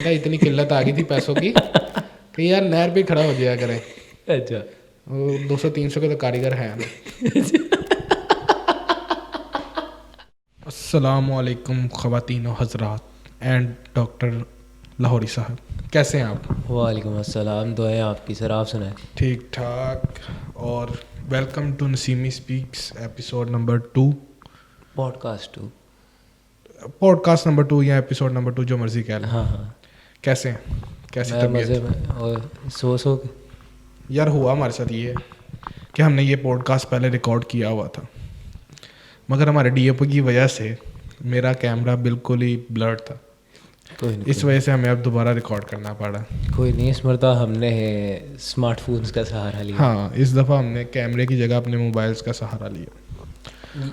का इतनी किल्लत आ गई थी पैसों की कि यार नहर पे खड़ा हो जाया करें। अच्छा। वो 200-300 के तो कारीगर हैं ना। अस्सलामुअलैकुम ख़वातीन व हज़रात एंड डॉक्टर लाहौरी साहब, कैसे हैं आप? वालेकुम अस्सलाम, दुआएं आपकी सर, आप सुनाएं। ठीक ठाक। और welcome to Naseemi speaks episode number 2, podcast 2। Podcast number 2 या एपिसोड नंबर 2, जो मर्ज़ी कह लें। हाँ हाँ, कैसे हैं? कैसी मैं तबीयत? मज़े में और सो के। यार हुआ हमारे साथ ये कि हमने ये पॉडकास्ट पहले रिकॉर्ड किया हुआ था, मगर हमारे डीएपी की वजह से मेरा कैमरा बिल्कुल ही ब्लर्ड था। कोई नहीं, इस वजह से हमें अब दोबारा रिकॉर्ड करना पड़ा। कोई नहीं, इस मरतबा हमने स्मार्टफोन्स का सहारा लिया। हाँ, इस दफ़ा हमने कैमरे की जगह अपने मोबाइल्स का सहारा लिया।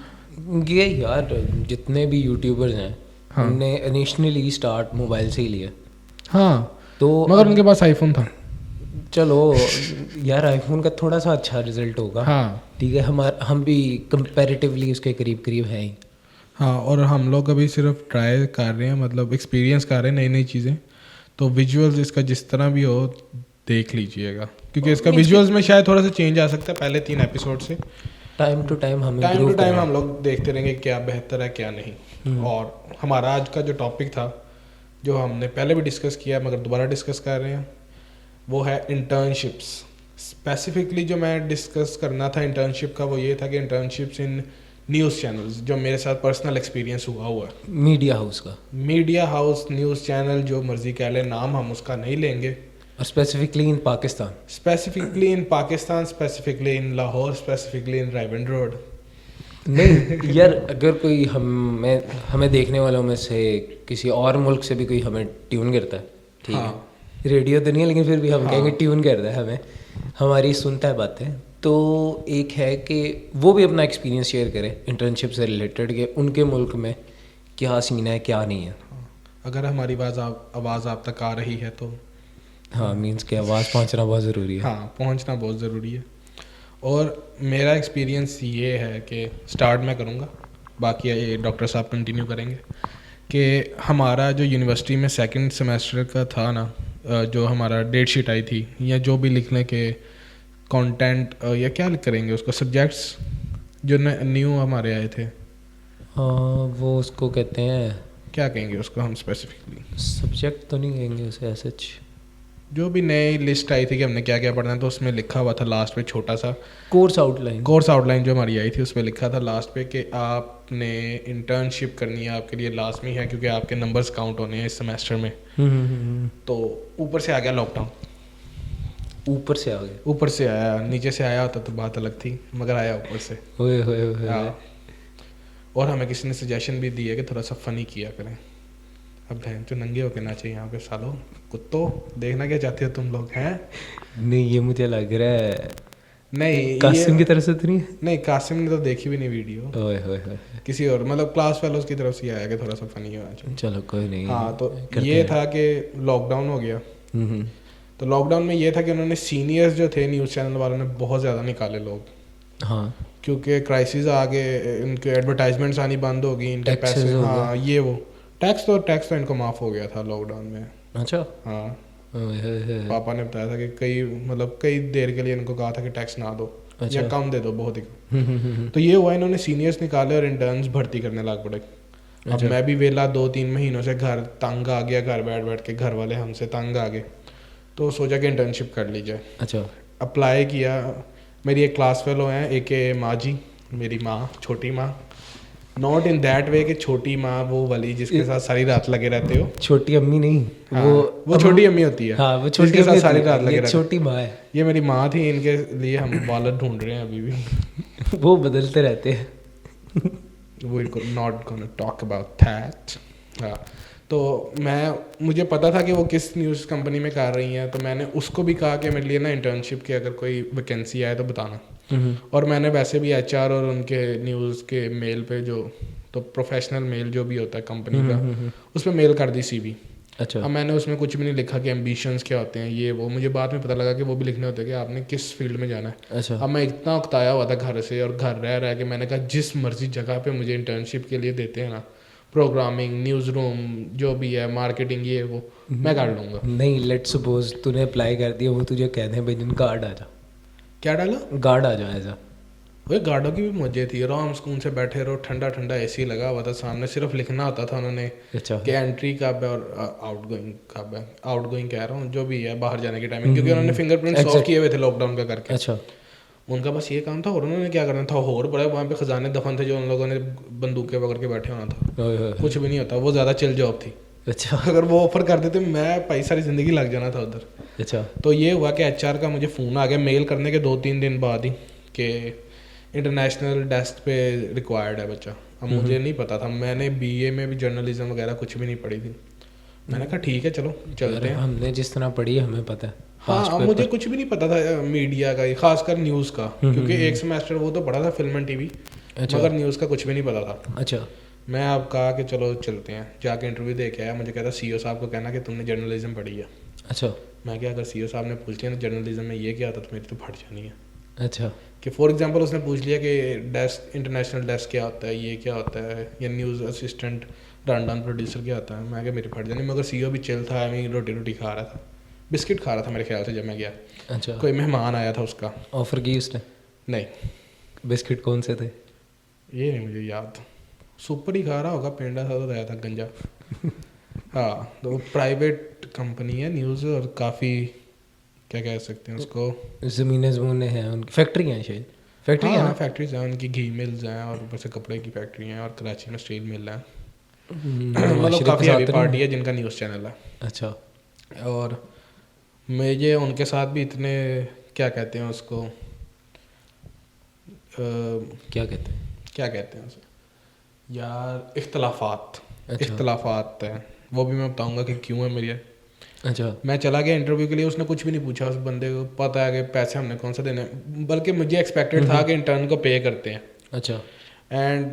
ये यार जितने भी यूट्यूबर्स हैं, हाँ उनने इनिशियली स्टार्ट मोबाइल से ही लिया। हाँ, तो मगर अब उनके पास आईफोन था। चलो यार, आईफोन का थोड़ा सा अच्छा रिजल्ट होगा। हाँ ठीक है, हम भी कंपैरेटिवली उसके करीब करीब हैं ही। हाँ, और हम लोग अभी सिर्फ ट्राई कर रहे हैं, मतलब एक्सपीरियंस कर रहे हैं नई नई चीज़ें। तो विजुअल्स इसका जिस तरह भी हो देख लीजिएगा, क्योंकि इसका विजुअल्स में शायद थोड़ा सा चेंज आ सकता है पहले 3 एपिसोड से। टाइम टू टाइम हम टाइम टू इम्प्रूव टाइम करें। हम लोग देखते रहेंगे क्या बेहतर है क्या नहीं। और हमारा आज का जो टॉपिक था, जो हमने पहले भी डिस्कस किया मगर दोबारा डिस्कस कर रहे हैं, वो है इंटर्नशिप्स। स्पेसिफिकली जो मैं डिस्कस करना था इंटर्नशिप का, वो ये था कि इंटर्नशिप्स इन न्यूज़ चैनल्स, जो मेरे साथ पर्सनल एक्सपीरियंस हुआ है। मीडिया हाउस का, मीडिया हाउस, न्यूज़ चैनल, जो मर्जी कह लें, नाम हम उसका नहीं लेंगे। और specifically in Pakistan. Specifically in Pakistan, specifically in Lahore, specifically in Raiwind road. नहीं यार, अगर कोई हमें देखने वालों में से किसी और मुल्क से भी कोई हमें ट्यून करता है, ठीक है, रेडियो तो नहीं है लेकिन फिर भी हम कहेंगे ट्यून करता है हमें, हमारी सुनता है बातें, तो एक है कि वो भी अपना एक्सपीरियंस शेयर करे इंटर्नशिप से रिलेटेड, कि उनके मुल्क में क्या सीन है क्या नहीं है। अगर हमारी आवाज़ आप तक आ रही है तो हाँ, मीन्स कि आवाज़ पहुंचना बहुत ज़रूरी है। हाँ, पहुंचना बहुत ज़रूरी है। और मेरा एक्सपीरियंस ये है कि स्टार्ट मैं करूँगा, बाकी ये डॉक्टर साहब कंटिन्यू करेंगे। कि हमारा जो यूनिवर्सिटी में सेकंड सेमेस्टर का था ना, जो हमारा डेट शीट आई थी, या जो भी लिखने के कंटेंट, या क्या करेंगे उसको, सब्जेक्ट्स जो न्यू हमारे आए थे, वो उसको कहते हैं, क्या कहेंगे उसको हम स्पेसिफिकली? सब्जेक्ट तो नहीं कहेंगे उसे ऐसे। जो भी नई लिस्ट आई थी कि हमने क्या क्या पढ़ना है, तो उसमें लिखा हुआ था लास्ट पे छोटा सा कोर्स आउटलाइन। कोर्स आउटलाइन जो हमारी आई थी, उसमें लिखा था लास्ट पे कि आपने इंटर्नशिप करनी है, आपके लिए लाजमी है, क्योंकि आपके नंबर्स काउंट होने हैं इस सेमेस्टर में। तो ऊपर से आ गया लॉकडाउन। ऊपर से आ गए। ऊपर से आया, नीचे से आया होता तो बात अलग थी, मगर आया ऊपर से। ओए होए होए। हाँ, और हमें किसी ने सजेशन भी दी है कि थोड़ा सा फ़नी किया करें। अब बहन जो नंगे होके नाचे यहाँ पे, सालो कुत्तों, देखना क्या चाहते हो तुम लोग हैं? नहीं, ये मुझे लग रहा है नहीं, कासिम की तरफ से तो नहीं है? नहीं, कासिम ने तो देखी भी नहीं वीडियो। ओए होए होए। किसी और, मतलब क्लास फेलोज की तरफ से आया कि थोड़ा सा फनी होना चाहिए। चलो कोई नहीं। हाँ, तो करते ये हैं। था कि लॉकडाउन हो गया। तो लॉकडाउन में ये था कि उन्होंने सीनियर्स जो थे न्यूज़ चैनल वालों ने बहुत ज़्यादा निकाले लोग, हाँ, क्योंकि क्राइसिस आ गए, इनके एडवर्टाइजमेंट्स आनी बंद हो गई, इनके Taxes पैसे, हो हाँ ये वो टैक्स तो इनको माफ़ हो गया था लॉकडाउन में। अच्छा। हाँ, ओए होए होए। पापा ने बताया था कि कई देर के लिए इनको कहा था कि टैक्स ना दो, अच्छा। या कम दे दो, बहुत ही। तो ये हुआ, इन्होंने सीनियर्स निकाले और इंटर्न्स भर्ती करने लग पड़े। अब अच्छा। मैं भी वेला 2-3 महीनों से घर तंग आ गया, घर बैठ बैठ के घर वाले हमसे तंग आ गए, तो सोचा कि इंटर्नशिप कर ली जाए। अच्छा। अप्लाई किया। मेरी एक क्लास फेलो हैं, एक माँ जी, मेरी माँ, छोटी माँ, नॉट इन दैट वे कि छोटी माँ वो वाली जिसके साथ सारी रात लगे रहते हो। छोटी अम्मी नहीं, हाँ, वो छोटी अम्मी होती है। हाँ, वो छोटी जिसके साथ अम्मी सारी होती रात है, लगे ये रहते हो। छोटी माँ है। ये मेरी माँ थी, इनके लिए हम वालद ढूंढ रहे हैं अभी भी। वो बदलते रहते हैं। We're not gonna talk about that। हाँ, तो मुझे पता था कि वो किस न्यूज़ कंपनी में कर रही हैं, तो मैंने उसको भी कहा कि मेरे लिए ना इंटर्नशिप की अगर कोई वैकेंसी आए तो बताना। और मैंने वैसे भी एचआर और उनके न्यूज़ के मेल पे, जो तो प्रोफेशनल मेल जो भी होता है कंपनी का, उस पर मेल कर दी सीवी। अच्छा। अब मैंने उसमें कुछ भी नहीं लिखा कि एम्बिशंस क्या होते हैं, ये वो, मुझे बाद में पता लगा कि वो भी लिखने होते हैं कि आपने किस फील्ड में जाना है। अच्छा। अब मैं इतना उकताया हुआ था घर से और घर रह रहा है कि मैंने कहा जिस मर्जी जगह पे मुझे इंटर्नशिप के लिए देते हैं ना, प्रोग्रामिंग, न्यूज़ रूम, जो भी है, मार्केटिंग, ये वो मैं कर लूँगा। नहीं, लेट्स सपोज तूने अप्लाई कर दिया, वो तुझे कहते हैं भाई जिन गार्ड आ जा, क्या डाला? गार्ड आ जा ऐसा। वही गार्डों की भी मजे थी, आराम सुकून से बैठे रहो, ठंडा ठंडा एसी लगा हुआ था सामने, सिर्फ लिखना होता था उन्होंने अच्छा। कि एंट्री कब है और आउट गोइंग कब है। आउट गोइंग कह रहा हूँ, जो भी है बाहर जाने की टाइमिंग, क्योंकि उन्होंने फिंगरप्रिंट्स ऑफ किए हुए थे लॉकडाउन का करके। अच्छा। उनका बस ये काम था, और उन्होंने क्या करना था, और बड़े वहाँ पे खजाने दफन थे जो उन लोगों ने बंदूकें पकड़ के बैठे होना था। ओए होए। कुछ भी नहीं होता, वो ज़्यादा चिल जॉब थी। अच्छा। अगर वो ऑफर कर देते, मैं भाई सारी ज़िंदगी लग जाना था उधर। अच्छा। तो ये हुआ कि एचआर का मुझे फ़ोन आ गया मेल करने के 2-3 दिन बाद ही कि इंटरनेशनल डेस्क पे रिक्वायर्ड है बच्चा। अब मुझे नहीं पता था, मैंने बीए में भी जर्नलिज्म वगैरह कुछ भी नहीं पढ़ी थी। मैंने कहा ठीक है चलो चलते हैं। हमने जिस तरह पढ़ी है हमें पता है। हाँ, अब मुझे कुछ भी नहीं पता था मीडिया का, खासकर न्यूज़ का, क्योंकि एक सेमेस्टर वो तो पढ़ा था फिल्म एंड टीवी, मगर न्यूज़ का कुछ भी नहीं पता था। अच्छा। मैं अब कहा कि चलो चलते हैं, जाके इंटरव्यू दे के आया। मुझे कहता सीईओ साहब को कहना कि तुमने जर्नलिज्म पढ़ी है। अच्छा। मैं क्या, अगर सीईओ साहब ने पूछ लिया ना जर्नलिज्म में ये क्या आता, तो मेरी तो फट जानी है। अच्छा। कि फॉर एग्जांपल उसने पूछ लिया कि डेस्क, इंटरनेशनल डेस्क क्या होता है, ये क्या होता है, या न्यूज़ असिस्टेंट, रनडाउन प्रोड्यूसर क्या होता है। मैं क्या, मेरी फट जानी। मगर सीईओ भी चिल था, मैं रोटी खा रहा था, बिस्किट खा रहा था मेरे ख्याल से जब मैं गया। अच्छा। कोई मेहमान आया था उसका। ऑफर की उसने? नहीं। बिस्किट कौन से थे? ये नहीं मुझे याद, सुपर ही खा रहा होगा, पेंडा सा तो आया था गंजा। हाँ, तो प्राइवेट कंपनी है न्यूज़, और काफ़ी क्या कह सकते हैं उसको, ज़मीनें ज़मीनें हैं उनकी, फैक्ट्री हैं शायद, फैक्ट्री है ना? फैक्ट्रीज हैं उनकी, घी मिल्स हैं, और ऊपर से कपड़े की फैक्ट्री हैं, और कराची में स्टील मिल है। मतलब काफ़ी हैवी पार्टी है जिनका न्यूज़ चैनल है। अच्छा। और मुझे उनके साथ भी इतने, क्या कहते हैं उसको, क्या कहते हैं उसे यार, इख्तलाफात। अच्छा। इख्तलाफात हैं, वो भी मैं बताऊंगा कि क्यों है मेरी। अच्छा। मैं चला गया इंटरव्यू के लिए, उसने कुछ भी नहीं पूछा, उस बंदे को पता है कि पैसे हमने कौन सा देने हैं, बल्कि मुझे एक्सपेक्टेड था कि इंटर्न को पे करते हैं। अच्छा। एंड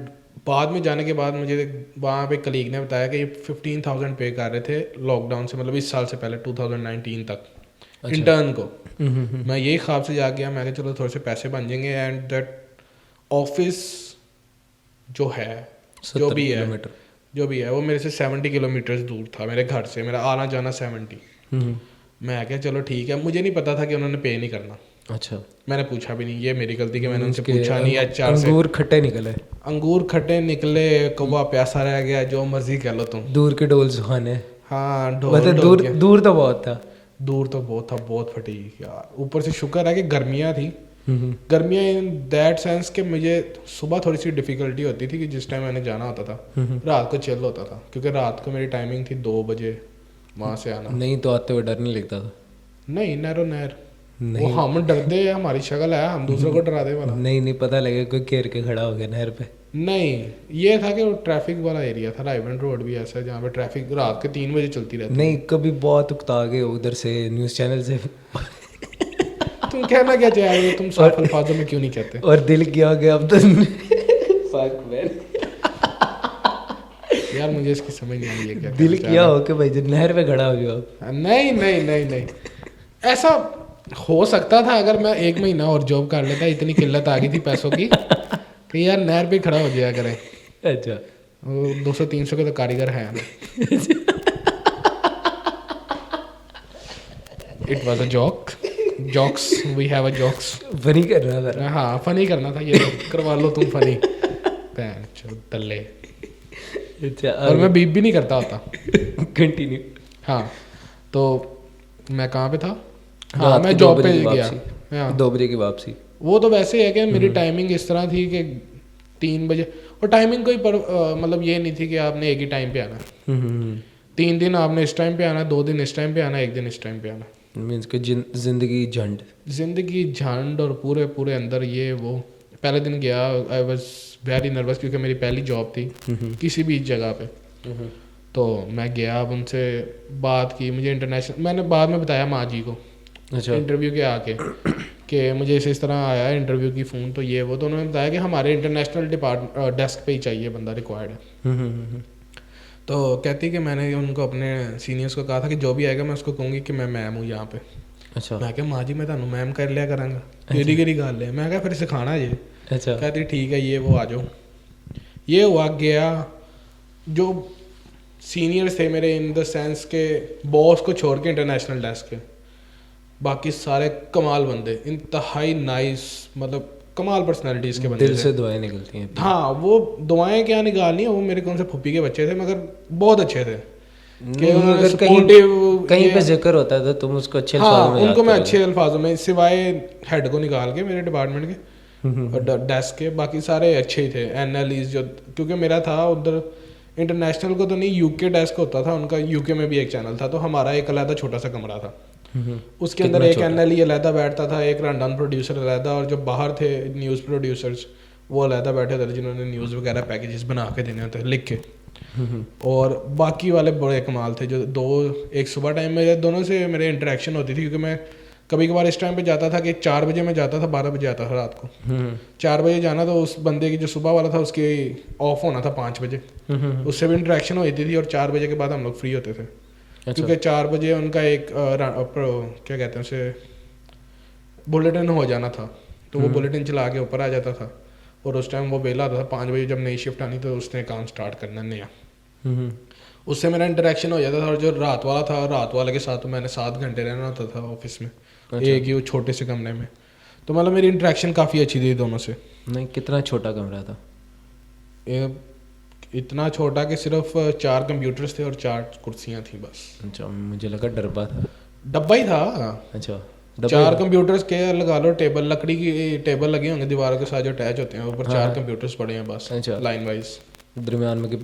बाद में जाने के बाद मुझे वहाँ पे कलीग ने बताया कि ये 15,000 पे कर रहे थे लॉकडाउन से, मतलब इस साल से पहले 2019 तक। अच्छा। इंटर्न को। मैं यही ख्वाब से जा गया, मैं कहा चलो थोड़े से पैसे बन जाएंगे। एंड दैट ऑफिस जो है, जो भी है वो मेरे से 70 किलोमीटर दूर था मेरे घर से, मेरा आना जाना 70। मैं क्या चलो ठीक है, मुझे नहीं पता था कि उन्होंने पे नहीं करना। अच्छा। मैंने पूछा भी नहीं, ये मेरी गलती कि मैंने उनसे पूछा नहीं। एचआर से अंगूर खट्टे निकले, कौवा प्यासा रह गया, जो मर्जी कह लो तुम। दूर के ढोल सुहाने। हाँ, दूर तो बहुत था। दूर तो बहुत था, बहुत फटी यार। ऊपर से शुक्र है कि गर्मियाँ थी। गर्मियाँ इन दैट सेंस कि मुझे सुबह थोड़ी सी डिफिकल्टी होती थी कि जिस टाइम मैंने जाना होता था, रात को चिल होता था, क्योंकि रात को मेरी टाइमिंग थी 2 बजे वहाँ से आना। नहीं तो आते हुए डर नहीं लगता था? नहीं, नहर वो हम डरते हैं, हमारी शक्ल है, हम दूसरों को डरा दे वाला। नहीं पता लगे कोई घेर के खड़ा हो गया नहर पे। नहीं, ये था कि वो ट्रैफिक वाला एरिया था, राइवन रोड भी ऐसा है जहाँ पे ट्रैफिक रात के 3 बजे चलती रहती है। नहीं, कभी बहुत उकता गए उधर से न्यूज़ चैनल से। तुम कहना क्या चाह रहे हो, तुम साफ अल्फाजों में क्यों नहीं कहते? और दिल क्या हो गया अब तो। Fuck man. यार मुझे इसकी समझ नहीं आ रही है क्या दिल क्या हो कि भाई जब नहर पे खड़ा हो गया। नहीं, ऐसा हो सकता था अगर मैं 1 महीना और जॉब कर लेता। इतनी किल्लत आ गई थी पैसों की कि यार नहर पे खड़ा हो जाया करें। अच्छा। 200-300 के तो कारीगर हैं। It was a jokes, we have a jokes. Funny करना था। हाँ, फनी करना था, ये करवा लो तुम फनी। पैन चो तल्ले। अच्छा। और मैं बीप भी नहीं करता होता। कंटिन्यू। हाँ, तो मैं कहाँ पे था? हाँ, मैं जॉब पे गया। 2 बजे की वापसी। वो तो वैसे है कि मेरी टाइमिंग इस तरह थी कि 3 बजे, और टाइमिंग कोई मतलब ये नहीं थी कि आपने एक ही टाइम पे आना। 3 दिन आपने इस टाइम पे आना, 2 दिन इस टाइम पे आना, 1 दिन इस टाइम पे आना। मीन्स कि जिंदगी झंड और पूरे अंदर ये वो। पहले दिन गया, आई वॉज वेरी नर्वस, क्योंकि मेरी पहली जॉब थी किसी भी जगह पे। तो मैं गया, अब उनसे बात की, मुझे इंटरनेशनल, मैंने बाद में बताया माँ जी को। अच्छा। इंटरव्यू के आके कि मुझे इस तरह आया है इंटरव्यू की फ़ोन, तो ये वो। तो उन्होंने बताया कि हमारे इंटरनेशनल डेस्क पे ही चाहिए बंदा, रिक्वायर्ड है। तो कहती कि मैंने उनको अपने सीनियर्स को कहा था कि जो भी आएगा मैं उसको कहूँगी कि मैं मैम हूँ यहाँ पे। अच्छा। मैं क्या माँ जी मैं तुम मैम कर लिया करांगा, केड़ी गल है। मैं क्या फिर सिखाना ये। अच्छा। कहती ठीक है, ये वो आ जाओ। ये हुआ, गया, जो सीनियर्स थे मेरे इन द सेंस के बॉस को छोड़ के इंटरनेशनल डेस्क के, बाकी सारे कमाल बंदे, इंतहाई नाइस, मतलब कमाल पर्सनालिटीज़ के बंदे दिल थे। से दुआएं निकलती हैं। हाँ, वो दुआएं क्या निकालनी है, वो मेरे कौन से फुप्पी के बच्चे थे मगर बहुत अच्छे थे कि नहीं, उन्होंने अगर supportive कहीं ये- पे जिक्र होता है तो तुम उसको अच्छे हाँ, अल्फाजों में याद उनको मैं करोगे। अच्छे अल्फाजों में, सिवाय हेड को निकाल के मेरे डिपार्टमेंट के और डेस्क के, बाकी सारे अच्छे ही थे। एनालिस जो, क्योंकि मेरा था उधर इंटरनेशनल को तो नहीं, यूके डेस्क होता था उनका, यूके में भी एक चैनल था, तो हमारा एक अलग छोटा सा कमरा था, उसके अंदर एक एनएलई अलहदा बैठता था, एक रनडाउन प्रोड्यूसर अलहदा, और जो बाहर थे न्यूज़ प्रोड्यूसर्स वो अलहदा बैठे थे जिन्होंने न्यूज़ वगैरह पैकेजेस बना के देने होते लिख के। और बाकी वाले बड़े कमाल थे जो दो, एक सुबह टाइम में दोनों से मेरे इंटरेक्शन होती थी, क्योंकि मैं कभी कभार इस टाइम पे जाता था कि 4 बजे मैं जाता था, 12 बजे आता था रात को। 4 बजे जाना तो उस बंदे की जो सुबह वाला था उसके ऑफ होना था 5 बजे, उससे भी इंटरेक्शन होती थी, और 4 बजे के बाद हम लोग फ्री होते थे। क्योंकि 4 बजे उनका एक क्या कहते हैं उसे, बुलेटिन हो जाना था, तो वो बुलेटिन चला के ऊपर आ जाता था, और उस टाइम वो बेला आता था 5 बजे जब नई शिफ्ट आनी तो उसने काम स्टार्ट करना नया। उससे मेरा इंटरेक्शन हो जाता था। और जो रात वाला था, रात वाले के साथ तो मैंने 7 घंटे रहना होता था ऑफिस में, एक ही वो छोटे से कमरे में, तो मतलब मेरी इंटरेक्शन काफ़ी अच्छी थी दोनों से। नहीं, कितना छोटा कमरा था? इतना छोटा कि सिर्फ 4 कंप्यूटर्स थे और 4 कुर्सियाँ थी बस। अच्छा, मुझे लगा डब्बा था। डब्बा ही था। अच्छा, 4 कंप्यूटर्स के लगा लो, टेबल, लकड़ी की टेबल लगे होंगे दीवारों के साथ जो अटैच होते हैं, ऊपर 4 कंप्यूटर्स पड़े हैं बस, अच्छा। Line wise. दरमियान में की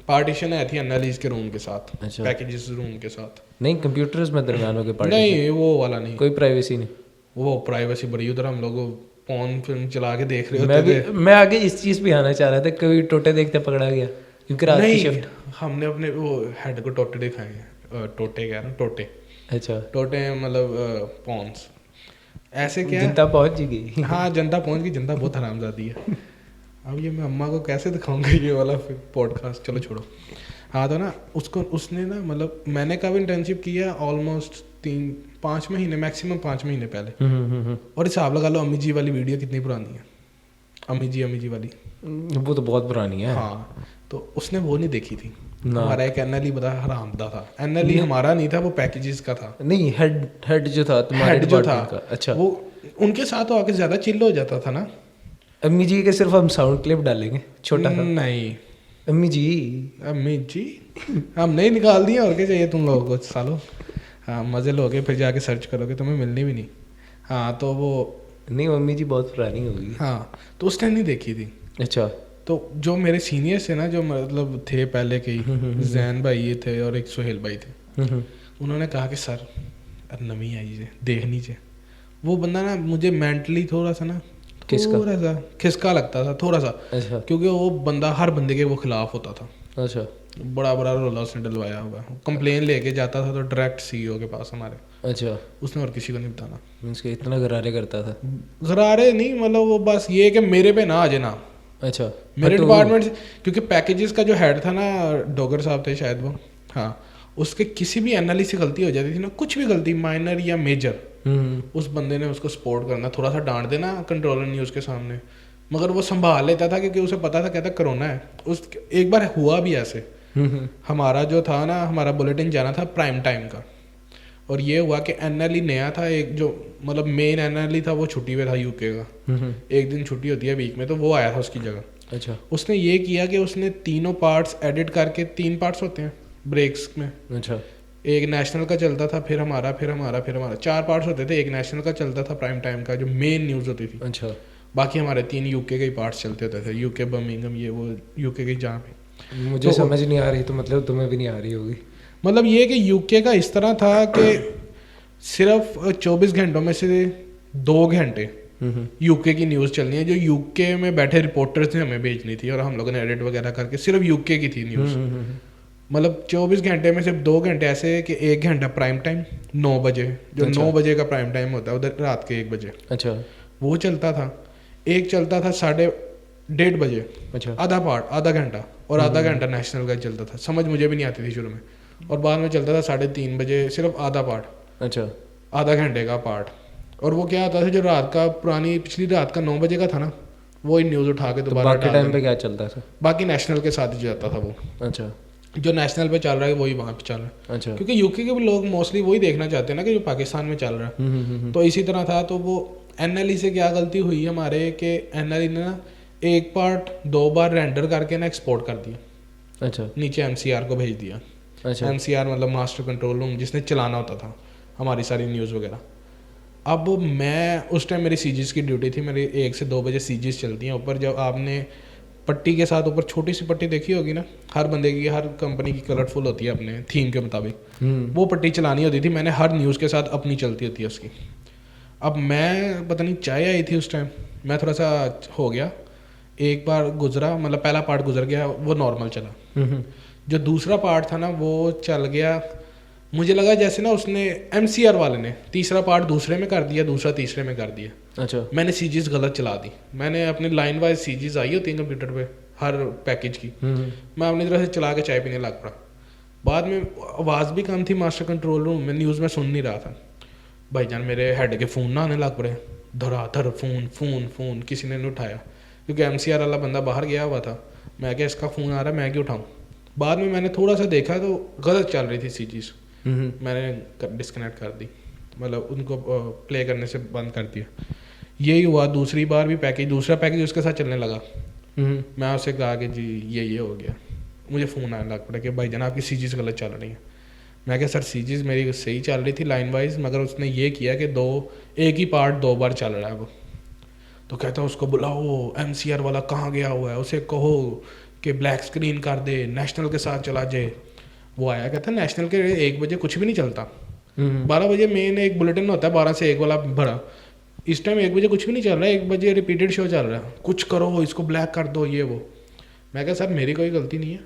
पार्टीशन है थी एनालिस के रूम के साथ, अच्छा। पैकेजेस रूम के साथ। नहीं, कंप्यूटर्स में दरमियान में की नहीं, वो वाला नहीं, कोई प्राइवेसी नहीं। वो प्राइवेसी बड़ी, उधर हम लोग फोन फिल्म चला के देख रहे होते थे। मैं आगे इस चीज़ पे आना चाह रहा था, कभी टोटे देखते पकड़ा गया? क्योंकि रात की नहीं, शिफ्ट। हमने अपने वो हेड को टोटे दिखाए हैं, टोटे कह रहा हूँ, टोटे अच्छा, टोटे मतलब पॉन्स ऐसे क्या जनता पहुंच गई। हाँ, जनता पहुंच गई, जनता बहुत हरामजादी है। अब ये मैं अम्मा को कैसे दिखाऊंगा ये वाला पॉडकास्ट, चलो छोड़ो। हाँ, तो ना उसको उसने ना, मतलब मैंने कब इंटर्नशिप किया, ऑलमोस्ट 3-5 महीने, मैक्सिमम 5 महीने पहले। और हिसाब लगा लो अम्मी जी वाली वीडियो कितनी पुरानी है, अम्मी जी वाली, वो तो बहुत पुरानी है। हाँ, तो उसने वो नहीं देखी थी। ना। हमारा एक एनएलई बता हरामदा था, एनएलई हमारा नहीं था, वो पैकेजेस का था। नहीं, हेड जो था तुम्हारे हेड जो था डिपार्टमेंट का। अच्छा, वो उनके साथ तो आके ज्यादा चिल्ल हो जाता था ना। अम्मी जी के सिर्फ हम साउंड क्लिप डालेंगे, छोटा सा। नहीं, अम्मी जी हम नहीं निकाल दिए, और क्या चाहिए तुम लोगों को सालो। हाँ, मजे लोगे, फिर जाके सर्च करोगे, तुम्हें मिलनी भी नहीं। हाँ, तो वो नहीं, अम्मी जी बहुत पुरानी होगी। हाँ, तो उसने नहीं देखी थी। अच्छा, तो जो मेरे सीनियर्स थे ना, जो मतलब थे पहले के ही, जैन भाई ये थे और एक सुहेल भाई थे, उन्होंने कहा कि सर नमी आई जे देखनी चाहिए। वो बंदा ना मुझे मेंटली थोड़ा सा ना, थोड़ा सा खिसका लगता था, थोड़ा सा। अच्छा, क्योंकि वो बंदा हर बंदे के वो खिलाफ होता था। अच्छा, बड़ा बड़ा रोला उसने डलवाया हुआ, कंप्लेन लेके जाता था तो डायरेक्ट सीईओ के पास हमारे, अच्छा। उसने और किसी को नहीं बताना। मीन्स के इतना गरारे करता था? गरारे नहीं, मतलब वो बस ये कि मेरे पे ना आ जाना। अच्छा, मेरे डिपार्टमेंट से, क्योंकि पैकेजेस का जो हेड था ना, डोगर साहब थे शायद वो, हाँ, उसके किसी भी एनालिसिस से गलती हो जाती थी ना, कुछ भी गलती माइनर या मेजर, उस बंदे ने उसको सपोर्ट करना, थोड़ा सा डांट देना कंट्रोलर न्यूज़ के सामने, मगर वो संभाल लेता था क्योंकि उसे पता था, कहता कोरोना है। उस एक बार हुआ भी ऐसे, हमारा जो था ना, हमारा बुलेटिन जाना था प्राइम टाइम का, और ये हुआ कि एनएलई नया था, एक जो मतलब मेन एनएलई था वो छुट्टी पे था यूके का, एक दिन छुट्टी होती है वीक में, तो वो आया था उसकी जगह। अच्छा, उसने ये किया कि उसने तीनों पार्ट्स एडिट करके, 3 पार्ट्स होते हैं ब्रेक्स में, अच्छा, एक नेशनल का चलता था, फिर हमारा 4 पार्ट्स होते थे। एक नेशनल का चलता था प्राइम टाइम का, जो मेन न्यूज़ होती थी। अच्छा। बाकी हमारे 3 यूके के ही पार्ट्स चलते होते थे, यूके बर्मिंघम, ये वो यूके के जहाँ पे। मुझे समझ नहीं आ रही, तो मतलब तुम्हें भी नहीं आ रही होगी। मतलब ये कि यूके का इस तरह था कि सिर्फ 24 घंटों में से 2 घंटे यूके की न्यूज़ चलनी है, जो यूके में बैठे रिपोर्टर्स ने हमें भेजनी थी, और हम लोगों ने एडिट वगैरह करके सिर्फ यूके की थी न्यूज़। मतलब 24 घंटे में सिर्फ 2 घंटे ऐसे कि 1 घंटा प्राइम टाइम 9 बजे, जो 9 बजे का प्राइम टाइम होता है उधर रात के 1 बजे, अच्छा, वो चलता था। एक चलता था 1:30 बजे, अच्छा, आधा पार्ट, आधा घंटा, और आधा घंटा नेशनल का चलता था। समझ मुझे भी नहीं आती थी शुरू में, और बाद में चलता था 3:30 बजे सिर्फ आधा पार्ट, अच्छा, आधा घंटे का पार्ट। और वो क्या होता था, जो रात का पुरानी पिछली रात का 9 बजे का था ना, वही न्यूज़ उठा के तो दोबारा बाकी डाल टाइम पे देना। क्या चलता था? बाकी नेशनल के साथ ही जाता था वो, अच्छा जो नेशनल पे चल रहा है वही वहाँ पे चल रहा है, अच्छा। क्योंकि यूके के भी लोग मोस्टली वही देखना चाहते हैं ना कि जो पाकिस्तान में चल रहा है। तो इसी तरह था। तो वो एनएलई से क्या गलती हुई हमारे कि एनएलई ने ना एक पार्ट 2 बार रेंडर करके ना एक्सपोर्ट कर दिया, अच्छा नीचे एमसीआर को भेज दिया। अच्छा एमसीआर मतलब मास्टर कंट्रोल रूम, जिसने चलाना होता था हमारी सारी न्यूज़ वगैरह। अब मैं उस टाइम मेरी सीजीज की ड्यूटी थी, मेरी 1 से 2 बजे सीजीज चलती हैं ऊपर। जब आपने पट्टी के साथ ऊपर छोटी सी पट्टी देखी होगी ना, हर बंदे की, हर कंपनी की कलरफुल होती है अपने थीम के मुताबिक, वो पट्टी चलानी होती थी। मैंने हर न्यूज़ के साथ अपनी चलती होती है उसकी। अब मैं पता नहीं चाय आई थी उस टाइम, मैं थोड़ा सा हो गया, एक बार गुजरा, मतलब पहला पार्ट गुजर गया, वो नॉर्मल चला। जो दूसरा पार्ट था ना वो चल गया, मुझे लगा जैसे ना उसने एमसीआर वाले ने तीसरा पार्ट दूसरे में कर दिया, दूसरा तीसरे में कर दिया। अच्छा मैंने सीजीज गलत चला दी। मैंने अपनी लाइन वाइज सीजीज आई होती हैं कंप्यूटर पे हर पैकेज की, मैं अपनी तरह से चला के चाय पीने लग पड़ा। बाद में आवाज़ भी कम थी मास्टर कंट्रोल रूम में, न्यूज़ में सुन नहीं रहा था। भाईजान मेरे हेड के फ़ोन ना आने लग पड़े, धड़ाधड़ फ़ोन फ़ोन फ़ोन, किसी ने नहीं उठाया क्योंकि एमसीआर वाला बंदा बाहर गया हुआ था। मैं क्या इसका फ़ोन आ रहा है, मैं क्यों उठाऊँ। बाद में मैंने थोड़ा सा देखा तो गलत चल रही थी सीजीज, मैंने डिस्कनेक्ट कर दी, मतलब उनको प्ले करने से बंद कर दिया। यही हुआ दूसरी बार भी, दूसरा पैकेज उसके साथ चलने लगा। मैं उससे कहा कि जी ये हो गया, मुझे फ़ोन आने लग पड़ा कि भाई जान आपकी सीजीज गलत चल रही है। मैं क्या सर सीजीज मेरी सही चल रही थी लाइन वाइज, मगर उसने ये किया कि एक ही पार्ट 2 बार चल रहा है वो। तो कहता उसको बुलाओ, एमसीआर वाला कहाँ गया हुआ है, उसे कहो कि ब्लैक स्क्रीन कर दे, नेशनल के साथ चला जाए। वो आया, कहता नेशनल के 1 बजे कुछ भी नहीं चलता, 12 बजे मेन एक बुलेटिन होता है 12 से 1 वाला भरा, इस टाइम 1 बजे कुछ भी नहीं चल रहा है, 1 बजे रिपीटेड शो चल रहा है, कुछ करो इसको ब्लैक कर दो ये वो। मैं कहा सर मेरी कोई गलती नहीं है,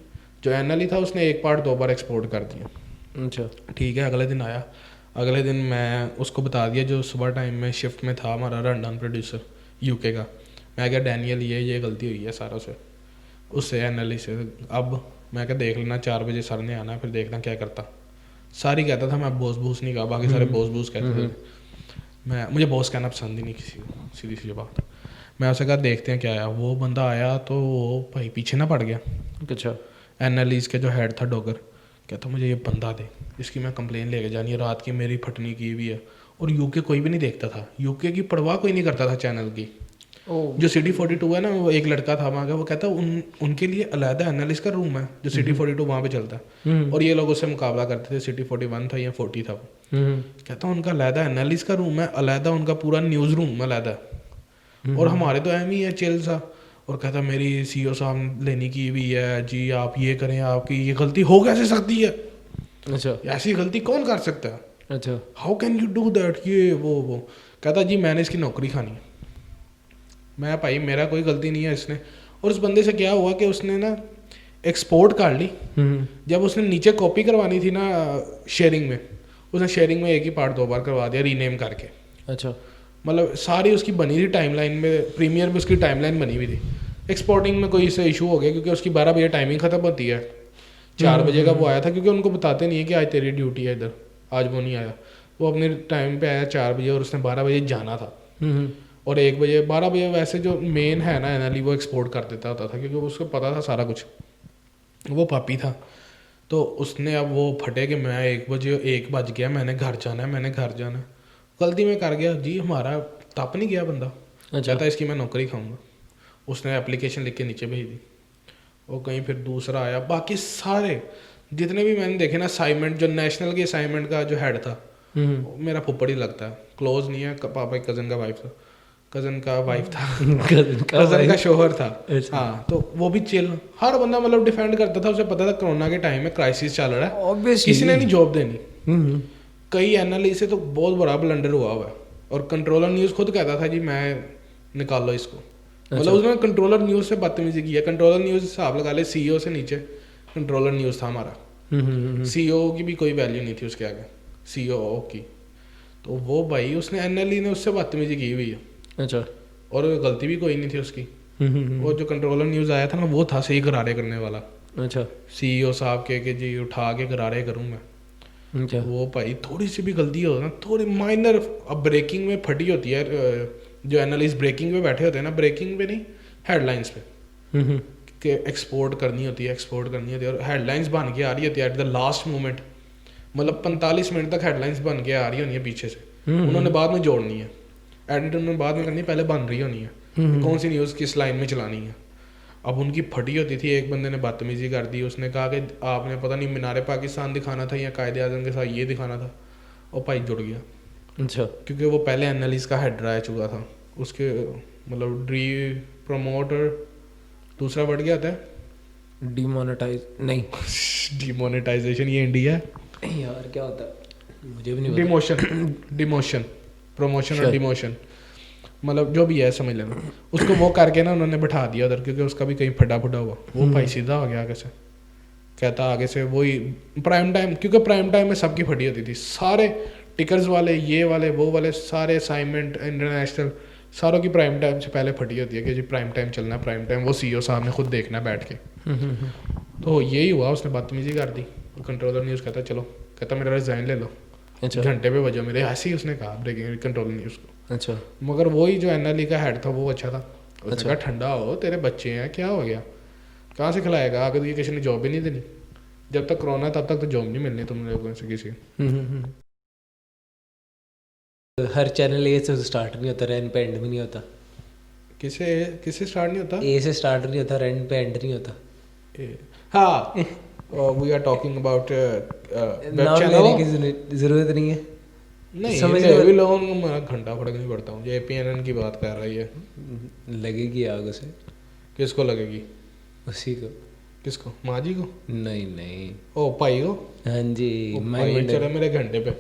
जो एनएलई था उसने एक पार्ट 2 बार एक्सपोर्ट कर दिया। अच्छा ठीक है। अगले दिन आया, अगले दिन मैं उसको बता दिया, जो सुबह टाइम में शिफ्ट में था हमारा रनडाउन प्रोड्यूसर यूके का। मैं क्या डैनियल ये गलती हुई है सारों से, उससे एनएलई से। अब मैं क्या देख लेना 4 बजे सर ने आना, फिर देखना क्या करता। सारी कहता था, मैं बॉस बूस नहीं कहा, बाकी सारे बॉस बूस कहते थे। मुझे बॉस कहना पसंद ही नहीं किसी को, सीधी सी बात। मैं उसे कहा देखते हैं क्या आया। वो बंदा आया तो वो भाई पीछे ना पड़ गया। अच्छा एनएलईज के जो हेड था डॉगर, कहता मुझे ये बंदा दे, इसकी मैं कंप्लेन लेके जानी है, रात की मेरी फटनी की हुई है। और यूके कोई भी नहीं देखता था, यूके की परवाह कोई नहीं करता था चैनल की। जो सिटी 42 है ना, वो एक लड़का था वहाँ का, वो कहता उनके लिए अलहदा एनालिस्ट का रूम है जो सिटी 42 वहाँ पे चलता है। और ये लोग उससे मुकाबला करते थे, सिटी 41 था या 40 था। कहता उनका अलहदा एनालिस्ट का रूम है, अलहदा उनका पूरा न्यूज़ रूम अलहदा। और हमारे तो एम ही है चिल सा। और कहता मेरी सीईओ साहब लेने की भी है जी, आप ये करें, आपकी ये गलती हो कैसे सकती है। अच्छा ऐसी गलती कौन कर सकता है, अच्छा how can you do that, ये वो। कहता जी मैंने इसकी नौकरी खानी है। मैं भाई मेरा कोई गलती नहीं है इसने। और उस बंदे से क्या हुआ कि उसने ना एक्सपोर्ट कर ली, जब उसने नीचे कॉपी करवानी थी ना शेयरिंग में, उसने शेयरिंग में एक ही पार्ट 2 बार करवा दिया रीनेम करके। अच्छा मतलब सारी उसकी बनी थी टाइमलाइन में, प्रीमियर में उसकी टाइमलाइन बनी हुई थी। एक्सपोर्टिंग में कोई इससे इशू हो गया क्योंकि उसकी 12 बजे टाइमिंग ख़त्म होती है, 4 बजे का वो आया था, क्योंकि उनको बताते नहीं है कि आज तेरी ड्यूटी है इधर, आज वो नहीं आया। वो अपने टाइम पे आया 4 बजे और उसने 12 बजे जाना था। और 1 बजे 12 बजे वैसे जो मेन है ना एनएलई, वो एक्सपोर्ट कर देता होता था क्योंकि उसको पता था सारा कुछ, वो पापी था। तो उसने अब वो फटे कि मैं 1 बजे 1 बज गया, मैंने घर जाना है, मैंने घर जाना है। गलती में कर गया जी, हमारा तप नहीं गया बंदा। चाहता इसकी मैं नौकरी खाऊंगा। उसने एप्लीकेशन लिख के नीचे भेज दी। वो कहीं फिर दूसरा आया, बाकी सारे जितने भी मैंने देखे ना असाइनमेंट, जो नेशनल की असाइनमेंट का जो हेड था मेरा फुप्पड़ ही लगता है, क्लोज नहीं है, पापा की कज़न का वाइफ था, कज़न का वाइफ था कज़न का शोहर था। हाँ, तो वो भी चिल, हर बंदा मतलब डिफेंड करता था। उसे पता था कोरोना के टाइम में क्राइसिस चल रहा है, किसी ने नहीं जॉब देनी। कई एनएलई से तो बहुत बड़ा ब्लंडर हुआ है। और कंट्रोलर न्यूज़ खुद कहता था जी मैं निकालो इसको। मतलब उसने कंट्रोलर न्यूज़ से बदतमीजी की है। कंट्रोलर न्यूज़ हिसाब लगा ले, सीईओ से नीचे कंट्रोलर न्यूज़ था हमारा। सीईओ की भी कोई वैल्यू नहीं थी उसके आगे, सीईओ की। तो वो भाई उसने एनएलई ने उससे बदतमीजी की हुई है। अच्छा। और गलती भी कोई नहीं थी उसकी। वो जो कंट्रोलर न्यूज़ आया था ना, वो था सही गरारे करने वाला। अच्छा। सीईओ साहब के जी उठा के गरारे करूँ मैं। वो भाई थोड़ी सी भी गलती हो ना, थोड़ी माइनर, अब ब्रेकिंग में फटी होती है, जो एनालिस्ट ब्रेकिंग पे बैठे होते हैं ना, ब्रेकिंग पे नहीं, हेडलाइंस पे हम्म, कि एक्सपोर्ट करनी होती है, एक्सपोर्ट करनी होती है, और हेडलाइंस बन के आ रही होती है एट द लास्ट मोमेंट, मतलब 45 मिनट तक हेडलाइंस बन के आ रही होनी है पीछे से, उन्होंने बाद में जोड़नी है, एडिट उन्होंने बाद में करनी है, पहले बन रही होनी है कि कौन सी न्यूज़ किस लाइन में चलानी है। अब उनकी फटी होती थी, एक बंदे ने बदतमीजी कर दी, उसने कहा कि आपने पता नहीं मीनार पाकिस्तान दिखाना था या कायदे आज़म के साथ ये दिखाना था, और भाई जुड़ गया अच्छा क्योंकि वो पहले एनालिस्ट का हेड रह चुका था उसके, मतलब डी प्रमोटर, दूसरा वर्ड क्या होता है डिमोनेटाइज नहीं डिमोनेटाइजेशन, ये इंडिया है, यार क्या होता है मुझे भी नहीं पता। डिमोशन, डिमोशन, प्रमोशन और Sure. डिमोशन, मतलब जो भी है समझ लेना। उसको वो करके ना उन्होंने बैठा दिया उधर, क्योंकि उसका भी कहीं फटा फटा हुआ, वो भाई सीधा हो गया आगे से, कहता आगे से वही प्राइम टाइम, क्योंकि प्राइम टाइम में सबकी फटी होती थी, सारे टिकर्स वाले, ये वाले, वो वाले, सारे असाइनमेंट इंटरनेशनल, सारों की प्राइम टाइम से पहले फटी होती है कि जी प्राइम टाइम चलना है, प्राइम टाइम, वो सीईओ साहब ने खुद देखना है बैठ के। तो यही हुआ, उसने बदतमीजी कर दी, कंट्रोलर न्यूज़ कहता चलो, कहता मेरा रिजाइन ले लो, अच्छा घंटे पे बजो मेरे, ऐसे ही उसने कहा ब्रेकिंग कंट्रोलर न्यूज़ को। अच्छा मगर वही जो एनएलई का हेड था वो अच्छा था, उसने अच्छा। कहा ठंडा हो, तेरे बच्चे हैं, क्या हो गया, कहाँ से खिलाएगा, आगे तो ये किसी ने जॉब भी नहीं देनी, जब तक कोरोना तब तक तो जॉब नहीं मिलनी तुम लोगों से किसी। हर चैनल ए से स्टार्ट नहीं होता, रैन पे एंड भी नहीं होता। किसे किसे स्टार्ट नहीं होता ए से स्टार्ट नहीं होता, रैन पे एंड नहीं होता। हाँ, we are talking about web नाम चैनल। लेने की जरूरत नहीं है। नहीं, समझ ये लो। भी लोगों को मेरा घंटा फर्क नहीं पड़ता हूँ, ये एपीएनएन की बात कर रही है, लगेगी आग उसे, किसको लगेगी, उसी को। किसको, माँ जी को, नहीं नहीं, ओ भाई को, हाँ जी ओ मैं भाई मंडे चले मेरे घंटे पे,